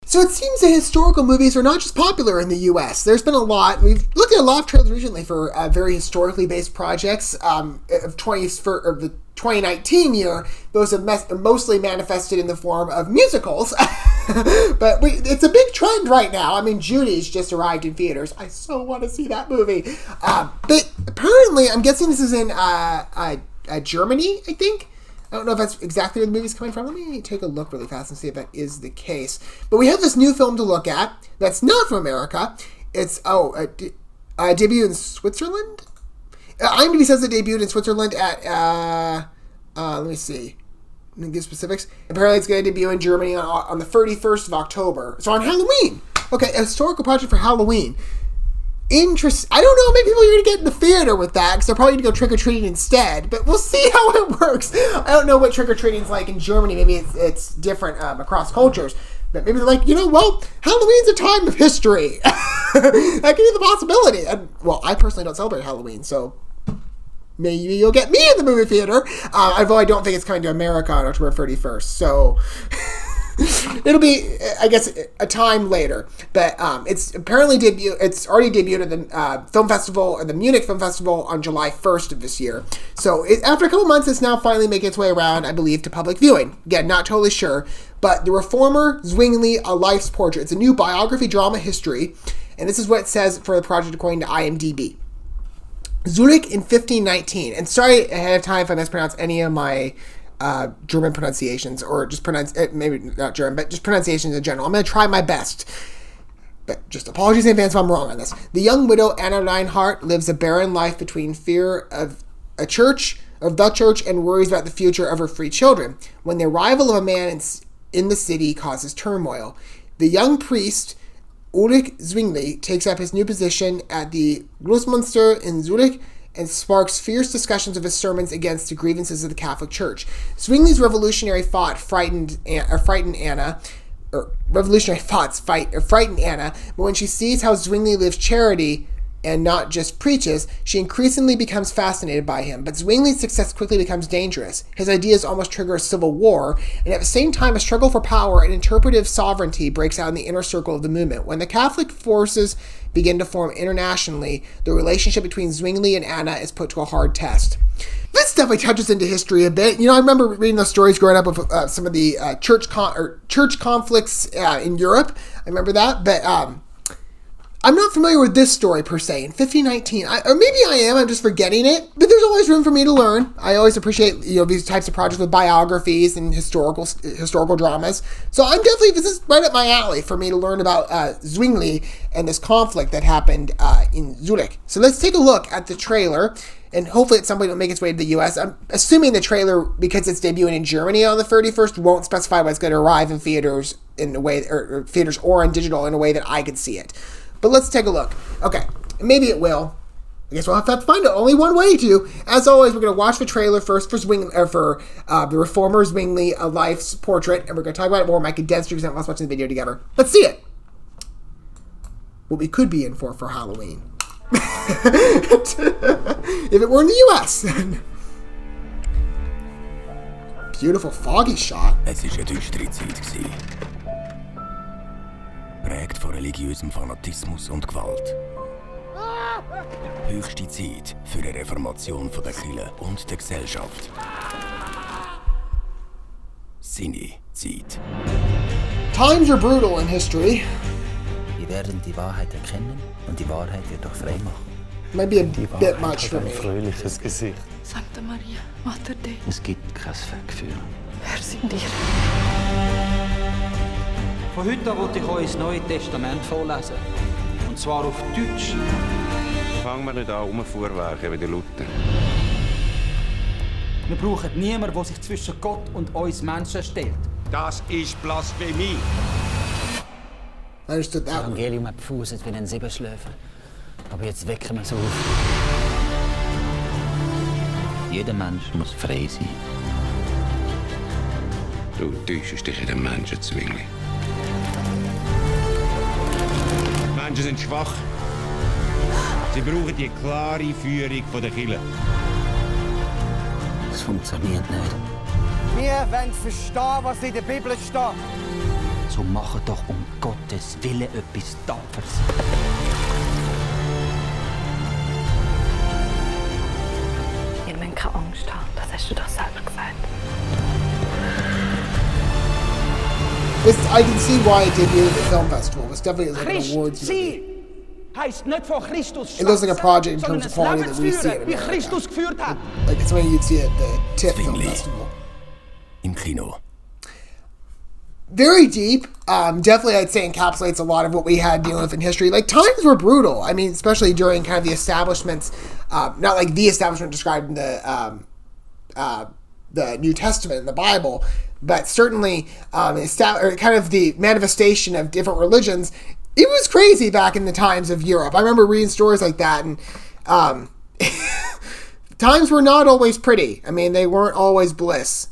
So it seems that historical movies are not just popular in the U.S. There's been a lot. We've looked at a lot of trailers recently for very historically based projects of the 2019 year. Those have mostly manifested in the form of musicals. But it's a big trend right now. I mean, Judy's just arrived in theaters. I so want to see that movie. But apparently, I'm guessing this is in Germany, I think. I don't know if that's exactly where the movie's coming from. Let me take a look really fast and see if that is the case. But we have this new film to look at that's not from America. It's, debuted in Switzerland? IMDb says it debuted in Switzerland at, let me see. Let me give specifics. Apparently it's going to debut in Germany on the 31st of October. So on Halloween. Okay, a historical project for Halloween. Interesting. I don't know how many people you're going to get in the theater with that, because they're probably going to go trick-or-treating instead, but we'll see how it works. I don't know what trick-or-treating is like in Germany. Maybe it's different across cultures, but maybe they're like, Halloween's a time of history. That could be the possibility. And, well, I personally don't celebrate Halloween, so maybe you'll get me in the movie theater, although I don't think it's coming to America on October 31st, so... It'll be, I guess, a time later, but it's apparently It's already debuted at the film festival, or the Munich Film Festival, on July 1st of this year. So after a couple months, it's now finally making its way around, I believe, to public viewing. Again, not totally sure, but The Reformer, Zwingli, A Life's Portrait. It's a new biography drama history, and this is what it says for the project according to IMDb. Zurich in 1519, and sorry ahead of time if I mispronounce any of my German pronunciations, or just maybe not German, but just pronunciations in general. I'm going to try my best. But just apologies in advance if I'm wrong on this. The young widow, Anna Reinhart, lives a barren life between fear of the church, and worries about the future of her three children, when the arrival of a man in the city causes turmoil. The young priest, Ulrich Zwingli, takes up his new position at the Grossmünster in Zurich, and sparks fierce discussions of his sermons against the grievances of the Catholic Church. Zwingli's revolutionary thought frighten Anna, but when she sees how Zwingli lives charity and not just preaches, she increasingly becomes fascinated by him. But Zwingli's success quickly becomes dangerous. His ideas almost trigger a civil war, and at the same time, a struggle for power and interpretive sovereignty breaks out in the inner circle of the movement. When the Catholic forces begin to form internationally, the relationship between Zwingli and Anna is put to a hard test. This definitely touches into history a bit. I remember reading those stories growing up of some of the church conflicts in Europe. I remember that, but I'm not familiar with this story per se. In 1519, or maybe I am, I'm just forgetting it, but there's always room for me to learn. I always appreciate, these types of projects with biographies and historical dramas. So this is right up my alley for me to learn about Zwingli and this conflict that happened in Zurich. So let's take a look at the trailer, and hopefully at some point it'll make its way to the US. I'm assuming the trailer, because it's debuting in Germany on the 31st, won't specify when it's going to arrive in theaters in a way, or theaters or on digital in a way that I can see it. But let's take a look. Okay, maybe it will. I guess we'll have to find out. Only one way to. As always, we're going to watch the trailer first for The Reformer, Zwingli, A Life's Portrait, and we're going to talk about it more in my condensed review of us watching the video together. Let's see it. What we could be in for Halloween. If it were in the US. Beautiful foggy shot. Es war eine düstere Zeit. Prägt von religiösem Fanatismus und Gewalt. Höchste Zeit für eine Reformation von der Kirche und der Gesellschaft. Seine Zeit. Times are brutal in history. Wir werden die Wahrheit erkennen und die Wahrheit wird euch frei machen. Might be a bit much for me. Fröhliches Gesicht. Sancta Maria, Mater Dei. Es gibt kein Vergefühl. Wer sind ihr? Von heute an will ich euch das Neue Testament vorlesen. Und zwar auf Deutsch. Fangen wir nicht an, rumfuhrwerken wie die Luther. Wir brauchen niemanden, der sich zwischen Gott und uns Menschen stellt. Das ist Blasphemie. I understood Das that one. Evangelium hat gefußt wie ein Siebenschläfer. Aber jetzt wecken wir es auf. Jeder Mensch muss frei sein. Du täuschst dich in den Menschen, Zwingli. Menschen sind schwach. Sie brauchen die klare Führung der Kirche. Es funktioniert nicht. nie verstehen, was in der Bibel steht. So mache doch Gottes Wille etwas Tapferes. Ihr müsst keine Angst haben, das hast du doch selber gesagt. I can see why it debuted at the film festival. It's definitely like an awards movie. Heisst nicht von Christus It looks like a project in terms of quality that we see it in wie America. Christus geführt hat. Like it's something you'd see at the TIFF Film Zwingli. Festival. Im Kino. Very deep. Definitely, I'd say encapsulates a lot of what we had dealing with in history. Like, times were brutal. I mean, especially during kind of the establishments, not like the establishment described in the New Testament in the Bible, but certainly kind of the manifestation of different religions. It was crazy back in the times of Europe. I remember reading stories like that, and times were not always pretty. I mean, they weren't always bliss.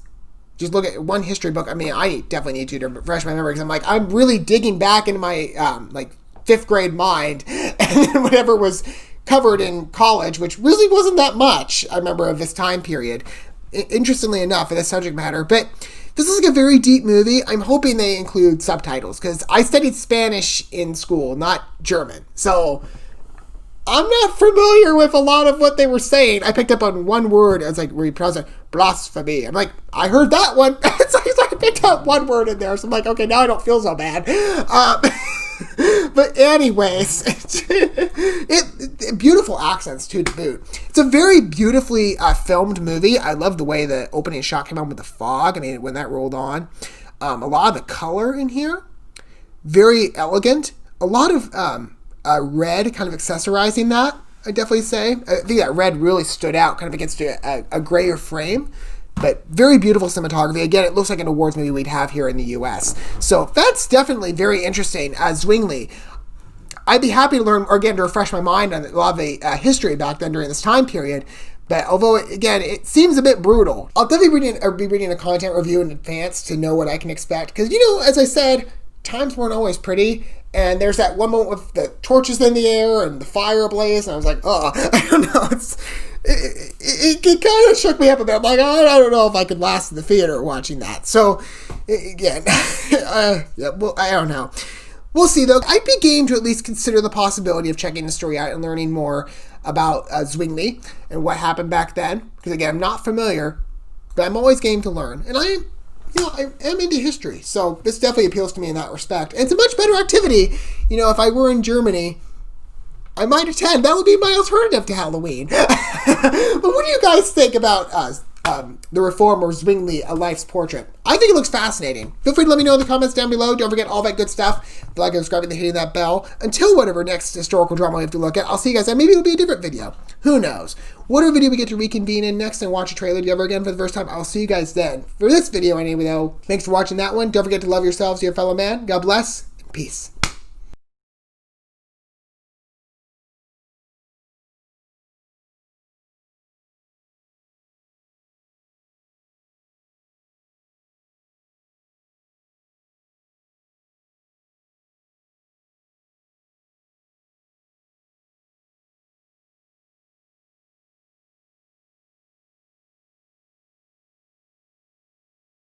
Just look at one history book. I mean, I definitely need to refresh my memory because I'm really digging back into my like 5th grade mind and whatever was covered in college, which really wasn't that much. I remember of this time period. Interestingly enough, for this subject matter, but this is like a very deep movie. I'm hoping they include subtitles because I studied Spanish in school, not German. So I'm not familiar with a lot of what they were saying. I picked up on one word. It's like, where you pronounce it, blasphemy. I'm like, I heard that one. So I picked up one word in there. So I'm like, okay, now I don't feel so bad. But anyways, beautiful accents too to boot. It's a very beautifully filmed movie. I love the way the opening shot came on with the fog. I mean, when that rolled on. A lot of the color in here, very elegant. A lot of red kind of accessorizing that, I'd definitely say. I think that red really stood out kind of against a grayer frame. But very beautiful cinematography. Again, it looks like an awards movie we'd have here in the U.S. So that's definitely very interesting. Zwingli. I'd be happy to learn, or again, to refresh my mind on a lot of the history back then during this time period. But although, again, it seems a bit brutal, I'll definitely be reading a content review in advance to know what I can expect. Because, as I said, times weren't always pretty. And there's that one moment with the torches in the air and the fire ablaze. And I was like, oh, I don't know. It kind of shook me up a bit. I'm like, I don't know if I could last in the theater watching that. So, again, well, I don't know. We'll see, though. I'd be game to at least consider the possibility of checking the story out and learning more about Zwingli and what happened back then. Because, again, I'm not familiar, but I'm always game to learn. And I am into history. So this definitely appeals to me in that respect. And it's a much better activity. If I were in Germany, I might attend. That would be my alternative to Halloween. But what do you guys think about the Reformer Zwingli, A Life's Portrait? I think it looks fascinating. Feel free to let me know in the comments down below. Don't forget all that good stuff. Like and subscribing and hitting that bell. Until whatever next historical drama we have to look at, I'll see you guys then. Maybe it'll be a different video. Who knows? Whatever video we get to reconvene in next and watch a trailer together again for the first time, I'll see you guys then. For this video anyway, though, thanks for watching that one. Don't forget to love yourselves, your fellow man. God bless, and peace.